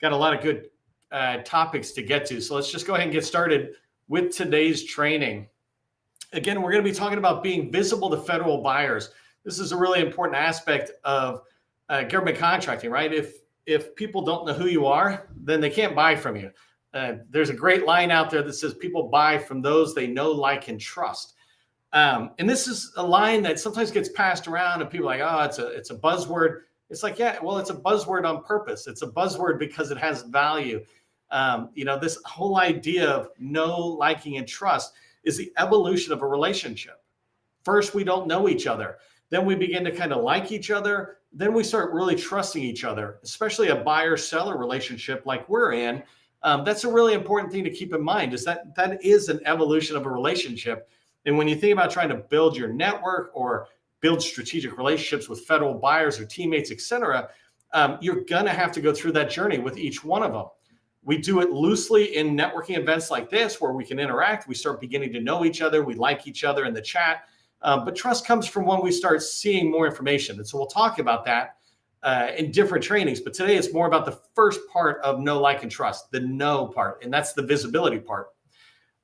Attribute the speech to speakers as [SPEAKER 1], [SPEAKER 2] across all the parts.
[SPEAKER 1] got a lot of good topics to get to. So let's just go ahead and get started with today's training. Again, we're going to be talking about being visible to federal buyers. This is a really important aspect of government contracting, right? If people don't know who you are, then they can't buy from you. There's a great line out there that says people buy from those they know, like, and trust. And this is a line that sometimes gets passed around and people are like, oh, it's a buzzword. It's like, yeah, well, it's a buzzword on purpose. It's a buzzword because it has value. This whole idea of know, liking, and trust is the evolution of a relationship. First, we don't know each other. Then we begin to kind of like each other. Then we start really trusting each other, especially a buyer-seller relationship like we're in. That's a really important thing to keep in mind, is that is an evolution of a relationship. And when you think about trying to build your network or build strategic relationships with federal buyers or teammates, et cetera, you're going to have to go through that journey with each one of them. We do it loosely in networking events like this, where we can interact. We start beginning to know each other. We like each other in the chat. But trust comes from when we start seeing more information. And so we'll talk about that in different trainings. But today it's more about the first part of know, like, and trust, the know part. And that's the visibility part.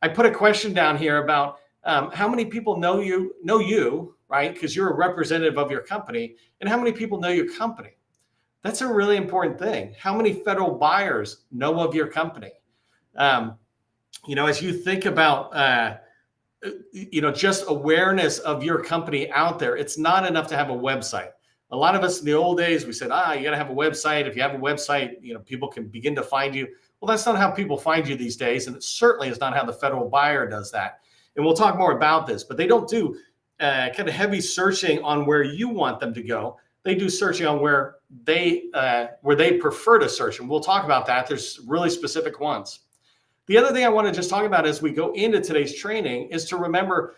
[SPEAKER 1] I put a question down here about how many people know you, right? Because you're a representative of your company. And how many people know your company? That's a really important thing. How many federal buyers know of your company? As you think about, just awareness of your company out there, it's not enough to have a website. A lot of us in the old days, we said, you got to have a website. If you have a website, people can begin to find you. Well, that's not how people find you these days. And it certainly is not how the federal buyer does that. And we'll talk more about this, but they don't do kind of heavy searching on where you want them to go. They do searching on where they prefer to search. And we'll talk about that. There's really specific ones. The other thing I want to just talk about as we go into today's training is to remember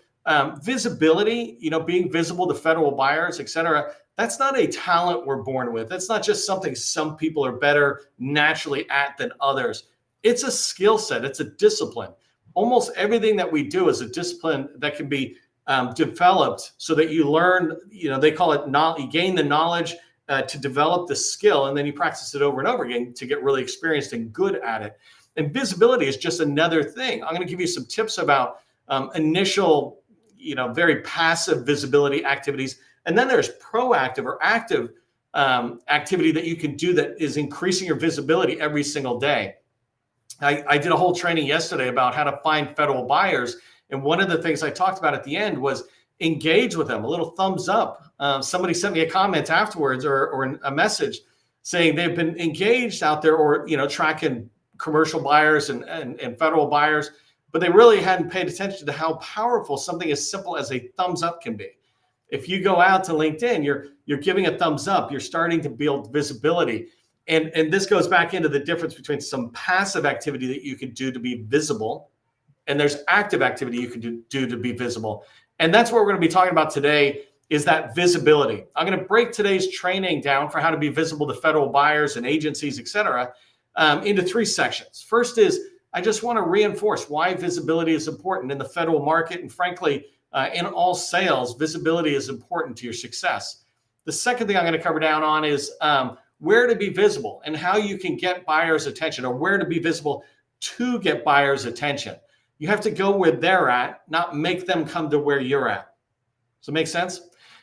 [SPEAKER 1] visibility, being visible to federal buyers, et cetera. That's not a talent we're born with. That's not just something some people are better naturally at than others. It's a skill set. It's a discipline. Almost everything that we do is a discipline that can be developed so that you learn, they call it, you gain the knowledge to develop the skill, and then you practice it over and over again to get really experienced and good at it. And visibility is just another thing. I'm going to give you some tips about initial, very passive visibility activities. And then there's proactive or active activity that you can do that is increasing your visibility every single day. I did a whole training yesterday about how to find federal buyers. And one of the things I talked about at the end was engage with them, a little thumbs up. Somebody sent me a comment afterwards or a message saying they've been engaged out there or, tracking commercial buyers and federal buyers, but they really hadn't paid attention to how powerful something as simple as a thumbs up can be. If you go out to LinkedIn, you're giving a thumbs up, you're starting to build visibility. And this goes back into the difference between some passive activity that you can do to be visible, and there's active activity you can do to be visible. And that's what we're going to be talking about today, is that visibility. I'm going to break today's training down for how to be visible to federal buyers and agencies, et cetera, into three sections. First is, I just want to reinforce why visibility is important in the federal market. And frankly, in all sales, visibility is important to your success. The second thing I'm going to cover down on is where to be visible and how you can get buyers' attention, or where to be visible to get buyers' attention. You have to go where they're at, not make them come to where you're at. Does it make sense?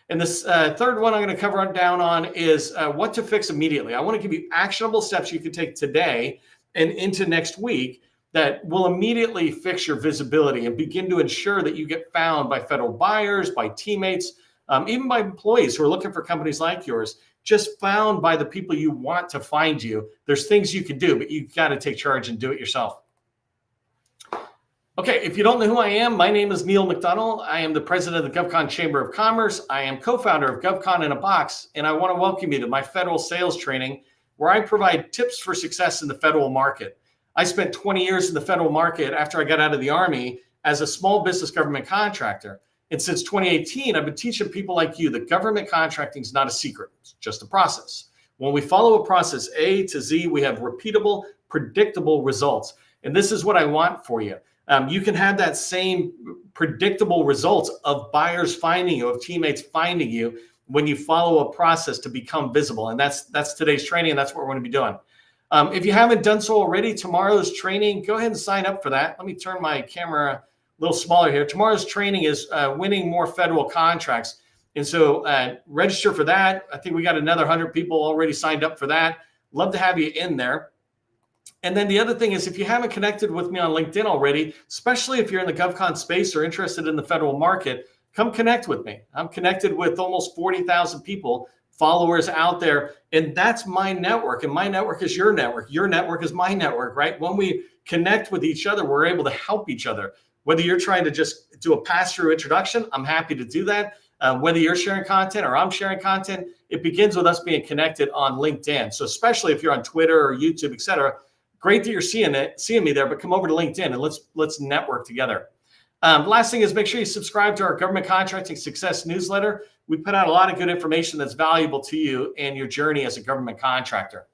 [SPEAKER 1] And this third one I'm going to cover down on is what to fix immediately. I want to give you actionable steps you can take today and into next week that will immediately fix your visibility and begin to ensure that you get found by federal buyers, by teammates, even by employees who are looking for companies like yours, just found by the people you want to find you. There's things you can do, but you've got to take charge and do it yourself. Okay, if you don't know who I am, my name is McDonnell. I am the president of the GovCon Chamber of Commerce. I am co-founder of GovCon in a Box, and I want to welcome you to my federal sales training, where I provide tips for success in the federal market. I spent 20 years in the federal market after I got out of the Army as a small business government contractor. And since 2018, I've been teaching people like you that government contracting is not a secret, it's just a process. When we follow a process A to Z, we have repeatable, predictable results. And this is what I want for you. You can have that same predictable results of buyers finding you, of teammates finding you, when you follow a process to become visible. And that's today's training, and that's what we're going to be doing. If you haven't done so already, tomorrow's training, go ahead and sign up for that. Let me turn my camera a little smaller here. Tomorrow's training is winning more federal contracts. And so register for that. I think we got another 100 people already signed up for that. Love to have you in there. And then the other thing is, if you haven't connected with me on LinkedIn already, especially if you're in the GovCon space or interested in the federal market, come connect with me. I'm connected with almost 40,000 people, followers out there. And that's my network. And my network is your network. Your network is my network, right? When we connect with each other, we're able to help each other. Whether you're trying to just do a pass-through introduction, I'm happy to do that. Whether you're sharing content or I'm sharing content, it begins with us being connected on LinkedIn. So especially if you're on Twitter or YouTube, et cetera, great that you're seeing me there, but come over to LinkedIn and let's network together. Last thing is, make sure you subscribe to our Government Contracting Success newsletter. We put out a lot of good information that's valuable to you and your journey as a government contractor.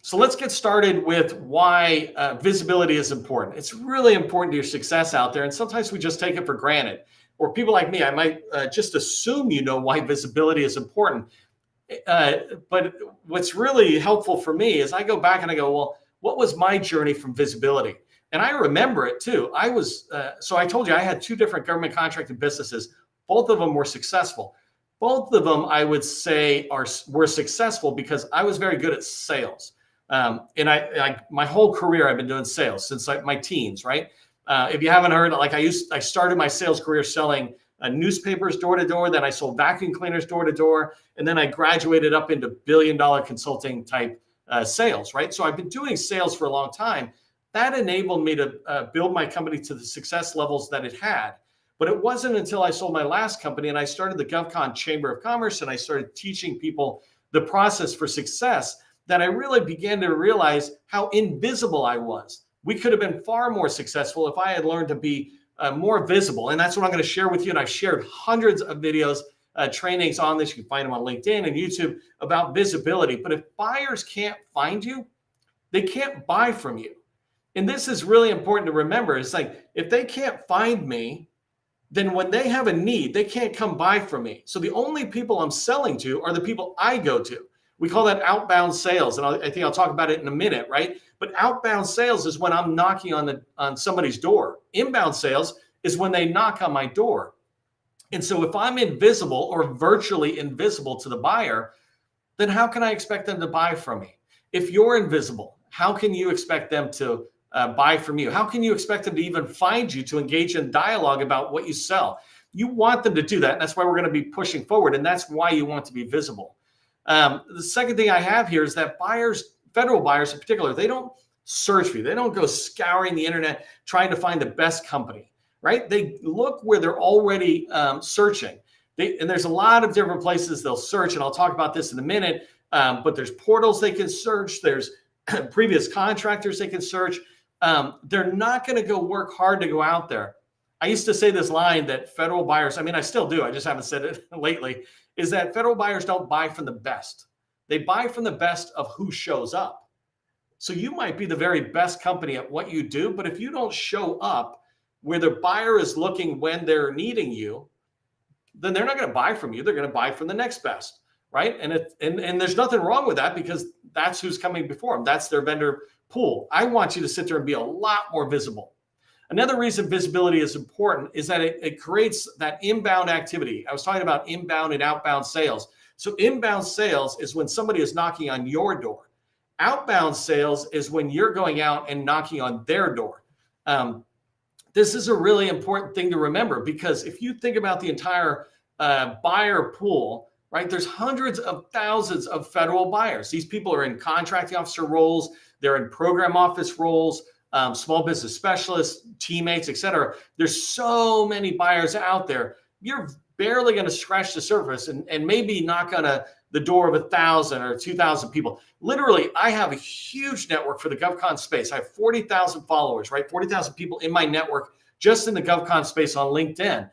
[SPEAKER 1] So let's get started with why visibility is important. It's really important to your success out there, and sometimes we just take it for granted. Or people like me, I might just assume you know why visibility is important. But what's really helpful for me is I go back and I go, well, what was my journey from visibility? And I remember it too. So I told you I had two different government contracting businesses. Both of them were successful. Both of them, I would say, were successful because I was very good at sales. And I my whole career, I've been doing sales since my teens, right? If you haven't heard, I started my sales career selling newspapers door to door. Then I sold vacuum cleaners door to door. And then I graduated up into billion-dollar consulting type sales, right? So I've been doing sales for a long time. That enabled me to build my company to the success levels that it had. But it wasn't until I sold my last company and I started the GovCon Chamber of Commerce and I started teaching people the process for success that I really began to realize how invisible I was. We could have been far more successful if I had learned to be more visible. And that's what I'm going to share with you. And I've shared hundreds of videos, trainings on this. You can find them on LinkedIn and YouTube about visibility. But if buyers can't find you, they can't buy from you. And this is really important to remember. It's like, if they can't find me, then when they have a need, they can't come buy from me. So the only people I'm selling to are the people I go to. We call that outbound sales. And I think I'll talk about it in a minute, right? But outbound sales is when I'm knocking on somebody's door. Inbound sales is when they knock on my door. And so if I'm invisible or virtually invisible to the buyer, then how can I expect them to buy from me? If you're invisible, how can you expect them to buy from you? How can you expect them to even find you to engage in dialogue about what you sell? You want them to do that. And that's why we're going to be pushing forward. And that's why you want to be visible. The second thing I have here is that buyers, federal buyers in particular, they don't search for you. They don't go scouring the internet trying to find the best company, right? They look where they're already searching. And there's a lot of different places they'll search. And I'll talk about this in a minute. But there's portals they can search. There's previous contractors they can search. They're not going to go work hard to go out there. I used to say this line that federal buyers, I mean, I still do, I just haven't said it lately, is that federal buyers don't buy from the best. They buy from the best of who shows up. So you might be the very best company at what you do, but if you don't show up where the buyer is looking when they're needing you, then they're not going to buy from you. They're going to buy from the next best, right? And there's nothing wrong with that because that's who's coming before them. That's their vendor pool. I want you to sit there and be a lot more visible. Another reason visibility is important is that it creates that inbound activity. I was talking about inbound and outbound sales. So inbound sales is when somebody is knocking on your door. Outbound sales is when you're going out and knocking on their door. This is a really important thing to remember because if you think about the entire buyer pool, right, there's hundreds of thousands of federal buyers. These people are in contracting officer roles. They're in program office roles. Small business specialists, teammates, et cetera. There's so many buyers out there. You're barely going to scratch the surface and maybe knock on the door of 1,000 or 2,000 people. Literally, I have a huge network for the GovCon space. I have 40,000 followers, right? 40,000 people in my network just in the GovCon space on LinkedIn.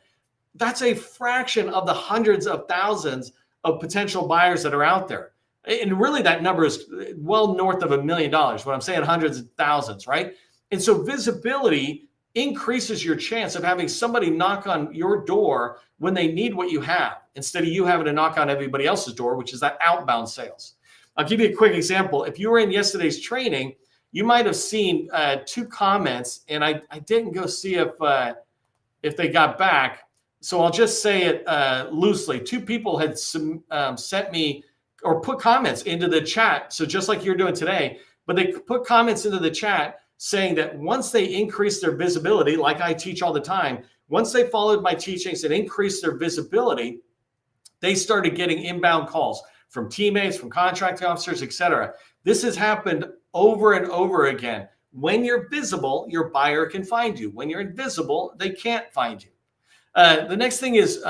[SPEAKER 1] That's a fraction of the hundreds of thousands of potential buyers that are out there. And really, that number is well north of $1 million. When I'm saying hundreds of thousands, right? And so visibility increases your chance of having somebody knock on your door when they need what you have, instead of you having to knock on everybody else's door, which is that outbound sales. I'll give you a quick example. If you were in yesterday's training, you might have seen 2 comments, and I didn't go see if they got back. So I'll just say it loosely. 2 people had sent me or put comments into the chat. So just like you're doing today, but they put comments into the chat saying that once they increase their visibility, like I teach all the time, once they followed my teachings and increased their visibility, they started getting inbound calls from teammates, from contracting officers, et cetera. This has happened over and over again. When you're visible, your buyer can find you. When you're invisible, they can't find you. The next thing is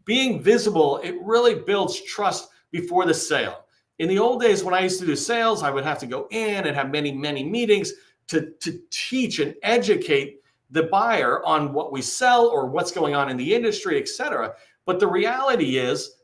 [SPEAKER 1] being visible. It really builds trust before the sale. In the old days, when I used to do sales, I would have to go in and have many, many meetings to teach and educate the buyer on what we sell or what's going on in the industry, et cetera. But the reality is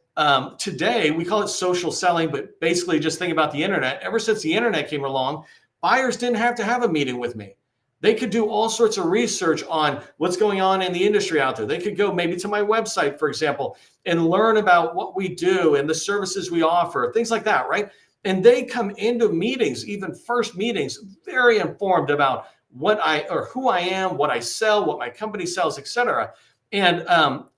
[SPEAKER 1] today, we call it social selling, but basically just think about the internet. Ever since the internet came along, buyers didn't have to have a meeting with me. They could do all sorts of research on what's going on in the industry out there. They could go maybe to my website, for example, and learn about what we do and the services we offer, things like that, right? And they come into meetings, even first meetings, very informed about who I am, what I sell, what my company sells, et cetera. And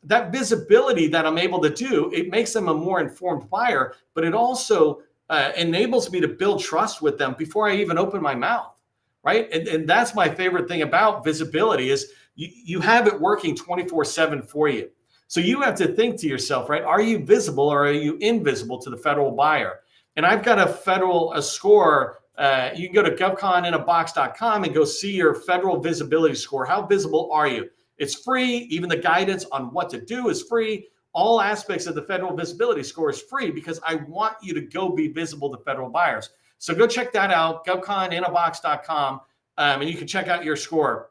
[SPEAKER 1] that visibility that I'm able to do, it makes them a more informed buyer, but it also enables me to build trust with them before I even open my mouth. Right. And that's my favorite thing about visibility is you have it working 24/7 for you. So you have to think to yourself, right? Are you visible or are you invisible to the federal buyer? And I've got a score. You can go to govconinAbox.com and go see your federal visibility score. How visible are you? It's free. Even the guidance on what to do is free. All aspects of the federal visibility score is free because I want you to go be visible to federal buyers. So go check that out, govconinAbox.com, and you can check out your score.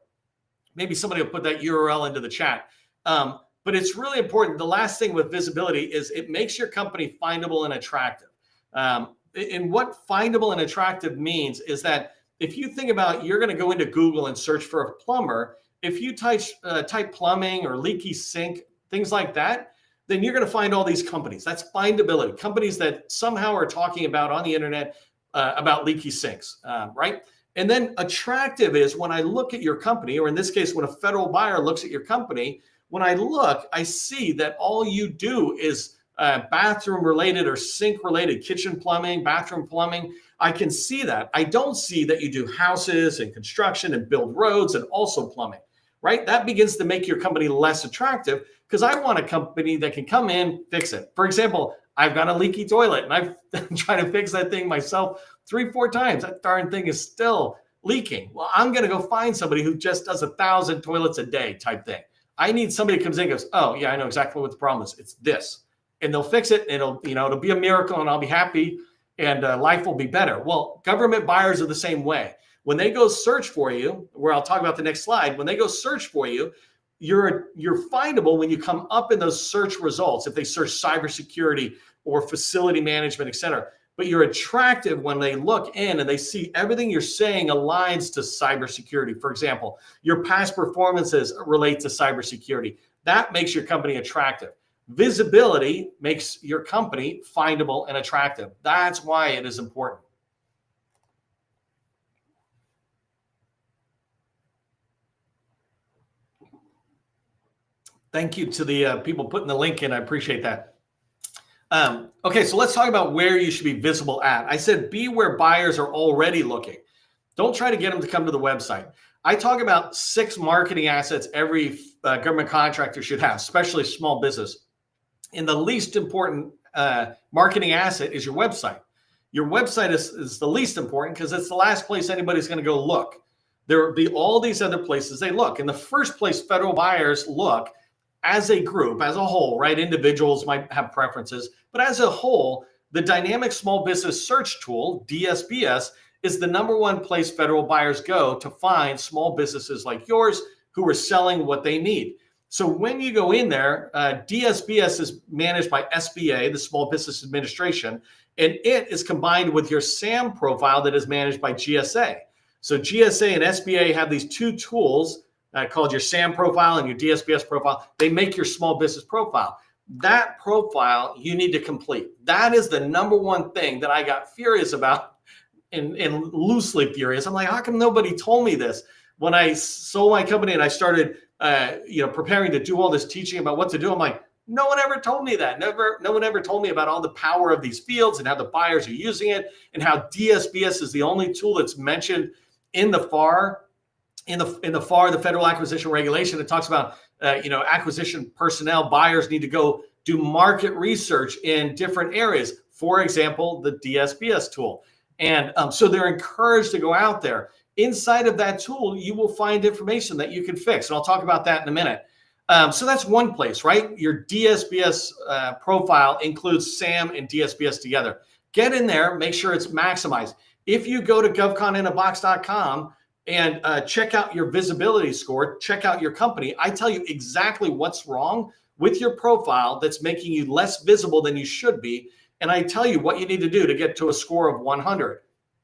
[SPEAKER 1] Maybe somebody will put that URL into the chat. But it's really important. The last thing with visibility is it makes your company findable and attractive. And what findable and attractive means is that if you think about you're going to go into Google and search for a plumber, if you type plumbing or leaky sink, things like that, then you're going to find all these companies. That's findability. Companies that somehow are talking about on the internet about leaky sinks, right? And then attractive is when I look at your company, or in this case, when a federal buyer looks at your company, when I look, I see that all you do is bathroom related or sink related, kitchen plumbing, bathroom plumbing. I can see that. I don't see that you do houses and construction and build roads and also plumbing, right? That begins to make your company less attractive because I want a company that can come in, fix it. For example, I've got a leaky toilet and I've tried to fix that thing myself 3-4 times. That darn thing is still leaking. Well, I'm going to go find somebody who just does 1,000 toilets a day type thing. I need somebody who comes in and goes, oh yeah, I know exactly what the problem is. It's this. And they'll fix it. And it'll be a miracle and I'll be happy and life will be better. Well, government buyers are the same way. When they go search for you, where I'll talk about the next slide, when they go search for you, you're findable when you come up in those search results. If they search cybersecurity or facility management, et cetera. But you're attractive when they look in and they see everything you're saying aligns to cybersecurity. For example, your past performances relate to cybersecurity. That makes your company attractive. Visibility makes your company findable and attractive. That's why it is important. Thank you to the people putting the link in. I appreciate that. Okay, so let's talk about where you should be visible at. I said be where buyers are already looking. Don't try to get them to come to the website. I talk about 6 marketing assets every government contractor should have, especially small business. And the least important marketing asset is your website. Your website is the least important because it's the last place anybody's going to go look. There will be all these other places they look. In the first place, federal buyers look as a group, as a whole, right? Individuals might have preferences, but as a whole, the Dynamic Small Business Search Tool, DSBS, is the #1 place federal buyers go to find small businesses like yours who are selling what they need. So when you go in there, DSBS is managed by SBA, the Small Business Administration, and it is combined with your SAM profile that is managed by GSA. So GSA and SBA have these 2 tools called your SAM profile and your DSBS profile. They make your small business profile. that profile you need to complete. That is the number one thing that I got furious about, and loosely furious. I'm like, how come nobody told me this when I sold my company and I started preparing to do all this teaching about what to do? I'm like, no one ever told me that. No one ever told me about all the power of these fields and how the buyers are using it, and how DSBS is the only tool that's mentioned in the FAR. In the FAR, the Federal Acquisition Regulation, it talks about acquisition personnel, buyers need to go do market research in different areas. For example, the DSBS tool. And so they're encouraged to go out there. Inside of that tool, you will find information that you can fix. And I'll talk about that in a minute. So that's one place, right? Your DSBS profile includes SAM and DSBS together. Get in there, make sure it's maximized. If you go to govconinAbox.com and check out your visibility score, check out your company, I tell you exactly what's wrong with your profile that's making you less visible than you should be. And I tell you what you need to do to get to a score of 100.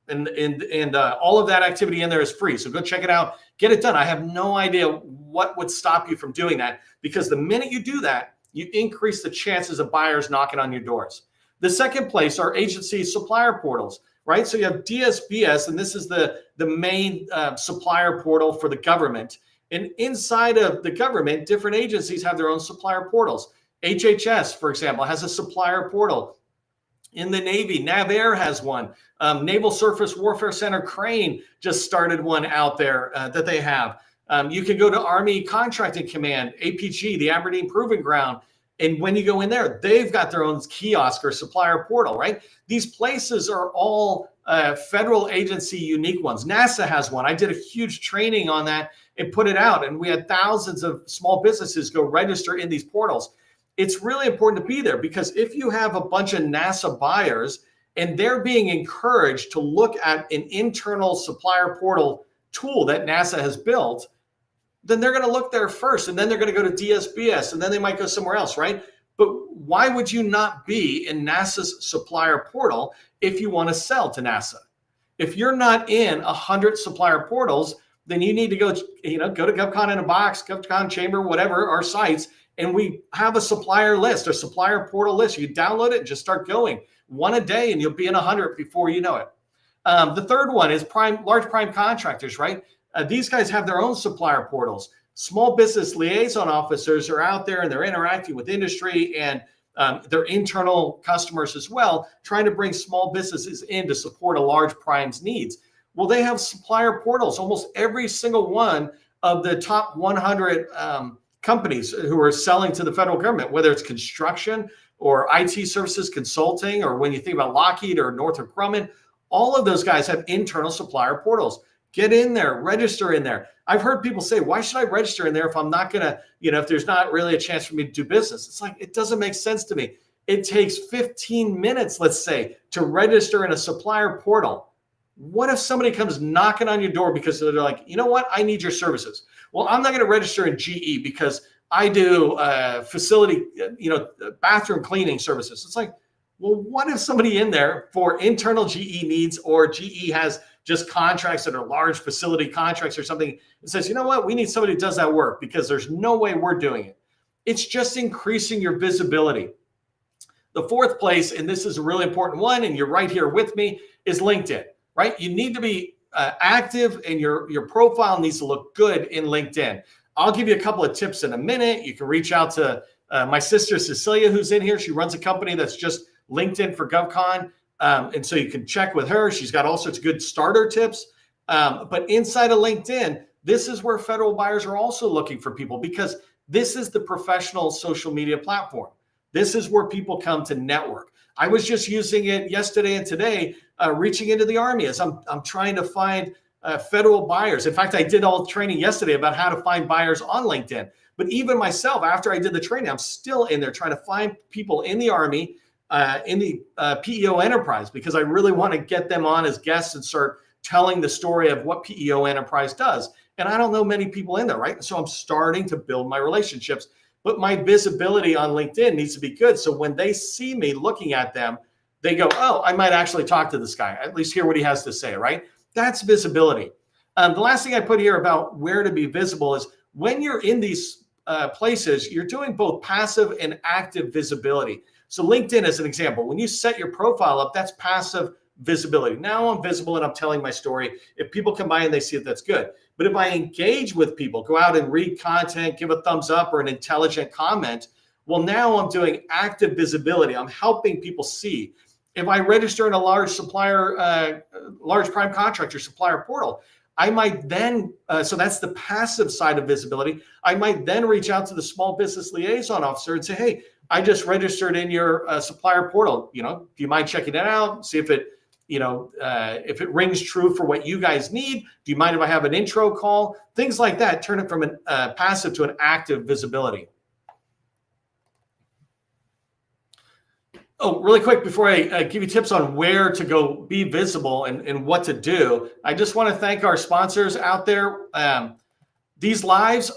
[SPEAKER 1] And all of that activity in there is free. So go check it out, get it done. I have no idea what would stop you from doing that, because the minute you do that, you increase the chances of buyers knocking on your doors. The second place are agency supplier portals, right? So you have DSBS, and this is the main supplier portal for the government. And inside of the government, different agencies have their own supplier portals. HHS, for example, has a supplier portal. In the Navy, NavAir has one. Naval Surface Warfare Center, Crane, just started one out there that they have. You can go to Army Contracting Command, APG, the Aberdeen Proving Ground. And when you go in there, they've got their own kiosk or supplier portal, right? These places are all federal agency unique ones. NASA has one. I did a huge training on that and put it out. And we had thousands of small businesses go register in these portals. It's really important to be there, because if you have a bunch of NASA buyers and they're being encouraged to look at an internal supplier portal tool that NASA has built, then they're going to look there first, and then they're going to go to DSBS, and then they might go somewhere else, right? But why would you not be in NASA's supplier portal if you want to sell to NASA? If you're not in 100 supplier portals, then you need to go to GovCon in a Box, GovCon Chamber, whatever, our sites, and we have a supplier list, a supplier portal list. You download it and just start going. One a day, and you'll be in 100 before you know it. The third one is large prime contractors, right? These guys have their own supplier portals. Small business liaison officers are out there, and they're interacting with industry and their internal customers as well, trying to bring small businesses in to support a large prime's needs. Well, they have supplier portals. Almost every single one of the top 100 companies who are selling to the federal government, whether it's construction or IT services consulting, or when you think about Lockheed or Northrop Grumman, all of those guys have internal supplier portals. Get in there, register in there. I've heard people say, why should I register in there if I'm not going to, if there's not really a chance for me to do business? It's like, it doesn't make sense to me. It takes 15 minutes, let's say, to register in a supplier portal. What if somebody comes knocking on your door because they're like, you know what, I need your services? Well, I'm not going to register in GE because I do facility, bathroom cleaning services. It's like, well, what if somebody in there for internal GE needs, or GE has just contracts that are large facility contracts or something, and says, you know what, we need somebody who does that work because there's no way we're doing it. It's just increasing your visibility. The fourth place, and this is a really important one, and you're right here with me, is LinkedIn, right? You need to be active, and your profile needs to look good in LinkedIn. I'll give you a couple of tips in a minute. You can reach out to my sister, Cecilia, who's in here. She runs a company that's just LinkedIn for GovCon. And so you can check with her. She's got all sorts of good starter tips. But inside of LinkedIn, this is where federal buyers are also looking for people, because this is the professional social media platform. This is where people come to network. I was just using it yesterday and today, reaching into the Army as I'm trying to find federal buyers. In fact, I did all the training yesterday about how to find buyers on LinkedIn. But even myself, after I did the training, I'm still in there trying to find people in the Army, in the PEO enterprise, because I really want to get them on as guests and start telling the story of what PEO enterprise does. And I don't know many people in there, right? So I'm starting to build my relationships, but my visibility on LinkedIn needs to be good. So when they see me looking at them, they go, oh, I might actually talk to this guy, at least hear what he has to say, right? That's visibility. The last thing I put here about where to be visible is when you're in these places, you're doing both passive and active visibility. So LinkedIn as an example, when you set your profile up, that's passive visibility. Now I'm visible and I'm telling my story. If people come by and they see it, that's good. But if I engage with people, go out and read content, give a thumbs up or an intelligent comment, well, now I'm doing active visibility. I'm helping people see. If I register in a large supplier, large prime contractor supplier portal, I might then, so that's the passive side of visibility. I might then reach out to the small business liaison officer and say, hey, I just registered in your supplier portal. Do you mind checking it out? See if it, if it rings true for what you guys need. Do you mind if I have an intro call? Things like that. Turn it from a passive to an active visibility. Oh, really quick before I give you tips on where to go be visible and what to do, I just want to thank our sponsors out there. These lives,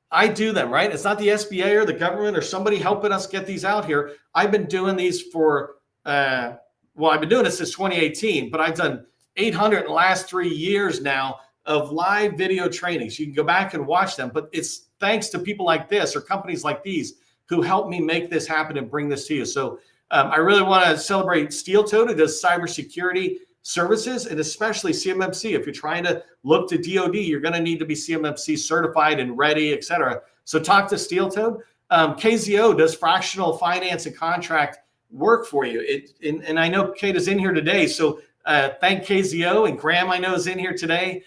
[SPEAKER 1] I do them, right? It's not the SBA or the government or somebody helping us get these out here. I've been doing these for, I've been doing it since 2018, but I've done 800 in the last 3 years now of live video trainings. You can go back and watch them, but it's thanks to people like this or companies like these who help me make this happen and bring this to you. So I really want to celebrate 𝗟𝗶𝗍𝗂𝗂𝗂𝗓, who does cybersecurity services, and especially CMMC. If you're trying to look to DoD, you're going to need to be CMMC certified and ready, et cetera. So talk to 𝗟𝗟𝗍𝗂𝗂𝗓. KZO does fractional finance and contract work for you. And I know Kate is in here today, so thank KZO. And Graham, I know, is in here today.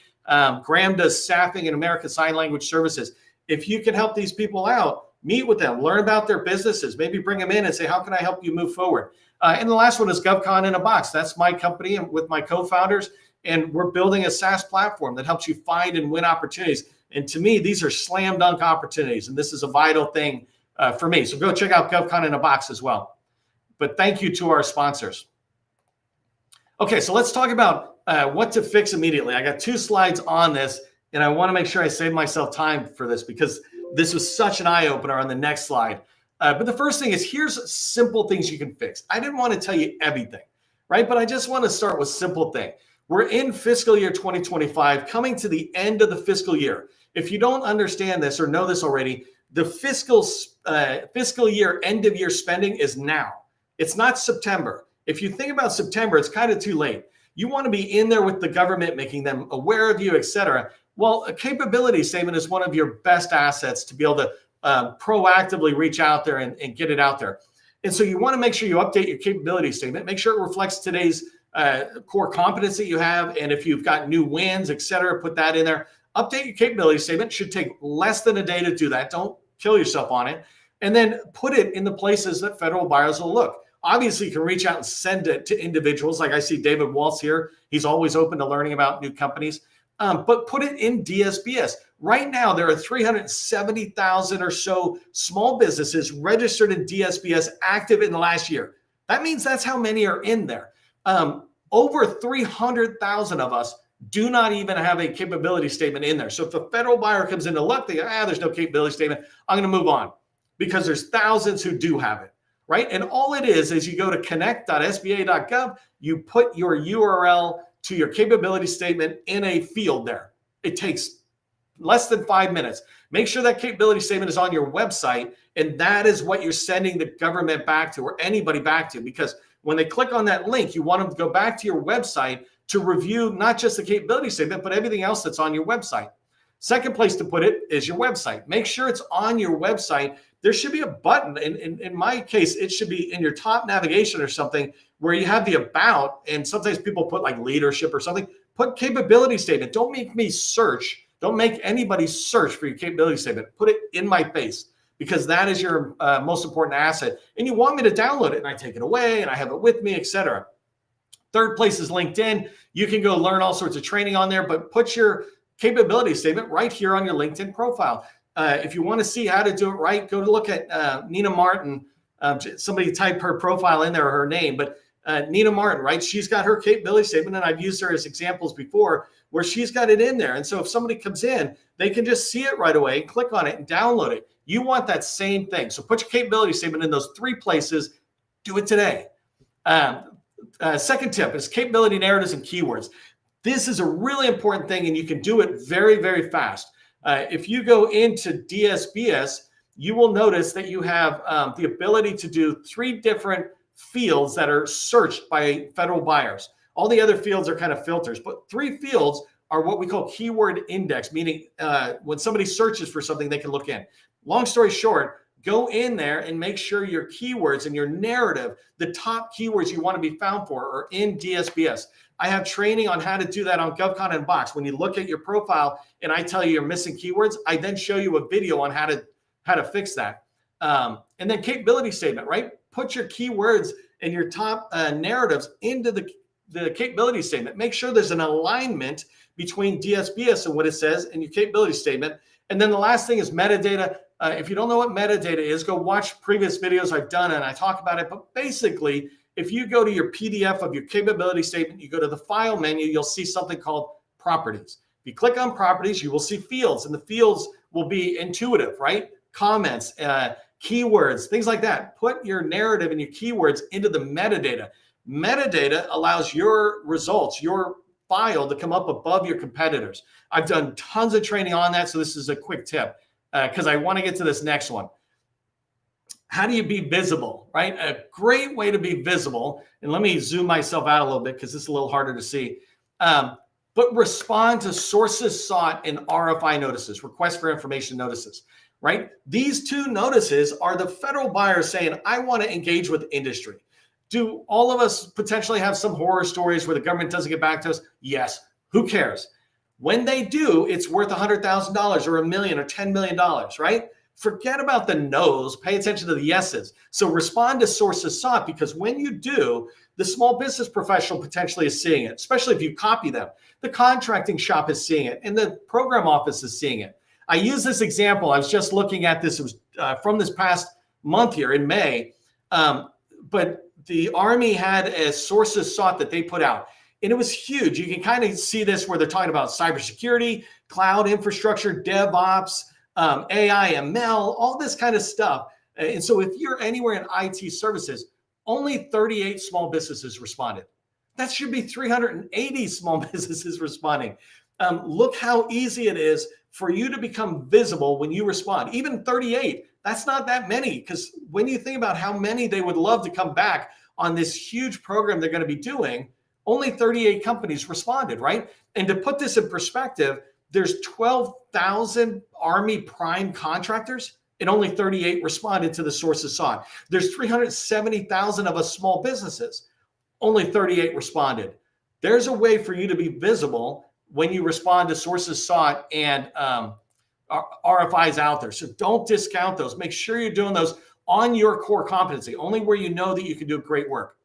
[SPEAKER 1] Graham does staffing and American Sign Language services. If you can help these people out, meet with them, learn about their businesses, maybe bring them in and say, how can I help you move forward? And the last one is GovCon in a Box. That's my company and with my co-founders, and we're building a SaaS platform that helps you find and win opportunities. And to me, these are slam dunk opportunities, and this is a vital thing for me. So go check out GovCon in a Box as well. But thank you to our sponsors. Okay, so let's talk about what to fix immediately. I got 2 slides on this, and I want to make sure I save myself time for this because this was such an eye-opener on the next slide. But the first thing is, here's simple things you can fix. I didn't want to tell you everything, right? But I just want to start with simple thing. We're in fiscal year 2025, coming to the end of the fiscal year. If you don't understand this or know this already, the fiscal year end of year spending is now. It's not September. If you think about September, it's kind of too late. You want to be in there with the government, making them aware of you, et cetera. Well, a capability statement is one of your best assets to be able to proactively reach out there and get it out there. And so you want to make sure you update your capability statement, make sure it reflects today's core competency you have. And if you've got new wins, et cetera, put that in there. Update your capability statement. It should take less than a day to do that. Don't kill yourself on it. And then put it in the places that federal buyers will look. Obviously, you can reach out and send it to individuals. Like I see David Waltz here. He's always open to learning about new companies. But put it in DSBS. Right now, there are 370,000 or so small businesses registered in DSBS active in the last year. That means that's how many are in there. Over 300,000 of us do not even have a capability statement in there. So if a federal buyer comes in to look, they go, there's no capability statement. I'm going to move on because there's thousands who do have it, right? And all it is you go to connect.sba.gov, you put your URL to your capability statement in a field there. It takes less than 5 minutes. Make sure that capability statement is on your website, and that is what you're sending the government back to or anybody back to, because when they click on that link, you want them to go back to your website to review not just the capability statement, but everything else that's on your website. Second place to put it is your website. Make sure it's on your website. There should be a button. In my case, it should be in your top navigation or something where you have the about, and sometimes people put like leadership or something. Put capability statement. Don't make me search. Don't make anybody search for your capability statement. Put it in my face, because that is your most important asset. And you want me to download it, and I take it away and I have it with me, etc. Third place is LinkedIn. You can go learn all sorts of training on there, but put your capability statement right here on your LinkedIn profile. If you want to see how to do it right, go to look at Nina Martin. Somebody type her profile in there or her name, but Nina Martin, right? She's got her capability statement, and I've used her as examples before where she's got it in there. And so if somebody comes in, they can just see it right away, click on it and download it. You want that same thing. So put your capability statement in those 3 places. Do it today. Second tip is capability narratives and keywords. This is a really important thing, and you can do it very, very fast. If you go into DSBS, you will notice that you have the ability to do 3 different fields that are searched by federal buyers. All the other fields are kind of filters, but 3 fields are what we call keyword index, meaning when somebody searches for something, they can look in. Long story short, go in there and make sure your keywords and your narrative, the top keywords you want to be found for, are in DSBS. I have training on how to do that on GovCon and Box. When you look at your profile and I tell you you're missing keywords, I then show you a video on how to fix that. And then capability statement, right? Put your keywords and your top narratives into the capability statement. Make sure there's an alignment between DSBS and what it says and your capability statement. And then the last thing is metadata. If you don't know what metadata is, go watch previous videos I've done and I talk about it. But basically, if you go to your PDF of your capability statement, you go to the file menu, you'll see something called properties. If you click on properties, you will see fields, and the fields will be intuitive, right? Comments, keywords, things like that. Put your narrative and your keywords into the metadata. Metadata allows your results, your file, to come up above your competitors. I've done tons of training on that, so this is a quick tip because I want to get to this next one. How do you be visible, right? A great way to be visible, and let me zoom myself out a little bit because this is a little harder to see, but respond to sources sought in RFI notices, request for information notices, right? These 2 notices are the federal buyers saying, I want to engage with industry. Do all of us potentially have some horror stories where the government doesn't get back to us? Yes. Who cares? When they do, it's worth $100,000 or $1 million or $10 million, right? Forget about the no's. Pay attention to the yeses. So respond to sources sought, because when you do, the small business professional potentially is seeing it, especially if you copy them. The contracting shop is seeing it, and the program office is seeing it. I use this example. I was just looking at this. It was from this past month here in May, but the Army had a sources sought that they put out, and it was huge. You can kind of see this where they're talking about cybersecurity, cloud infrastructure, DevOps, AI, ML, all this kind of stuff. And so if you're anywhere in IT services, only 38 small businesses responded. That should be 380 small businesses responding. Look how easy it is for you to become visible when you respond. Even 38, that's not that many, because when you think about how many they would love to come back on this huge program they're going to be doing, only 38 companies responded, right? And to put this in perspective, there's 12,000 Army prime contractors and only 38 responded to the sources sought. There's 370,000 of us small businesses. Only 38 responded. There's a way for you to be visible when you respond to sources sought and RFIs out there. So don't discount those. Make sure you're doing those on your core competency, only where you know that you can do great work.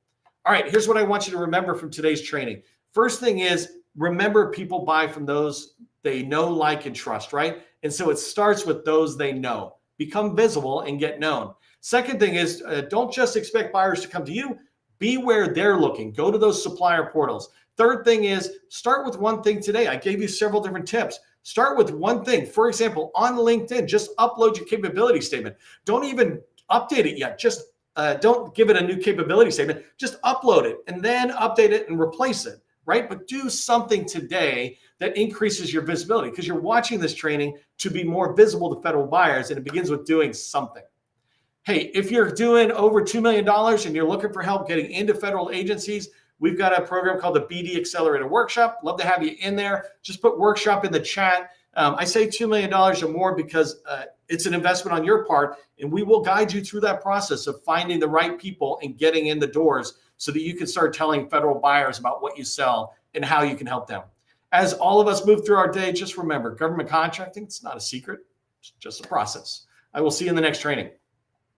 [SPEAKER 1] All right, here's what I want you to remember from today's training. First thing is, remember, people buy from those they know, like, and trust, right? And so it starts with those they know. Become visible and get known. Second thing is, don't just expect buyers to come to you. Be where they're looking. Go to those supplier portals. Third thing is, start with one thing today. I gave you several different tips. Start with one thing. For example, on LinkedIn, just upload your capability statement. Don't even update it yet. Just don't give it a new capability statement. Just upload it and then update it and replace it, right? But do something today that increases your visibility, because you're watching this training to be more visible to federal buyers, and it begins with doing something. Hey, if you're doing over $2 million and you're looking for help getting into federal agencies, we've got a program called the BD Accelerator Workshop. Love to have you in there. Just put workshop in the chat. I say $2 million or more because it's an investment on your part, and we will guide you through that process of finding the right people and getting in the doors so that you can start telling federal buyers about what you sell and how you can help them. As all of us move through our day, just remember, government contracting, it's not a secret. It's just a process. I will see you in the next training.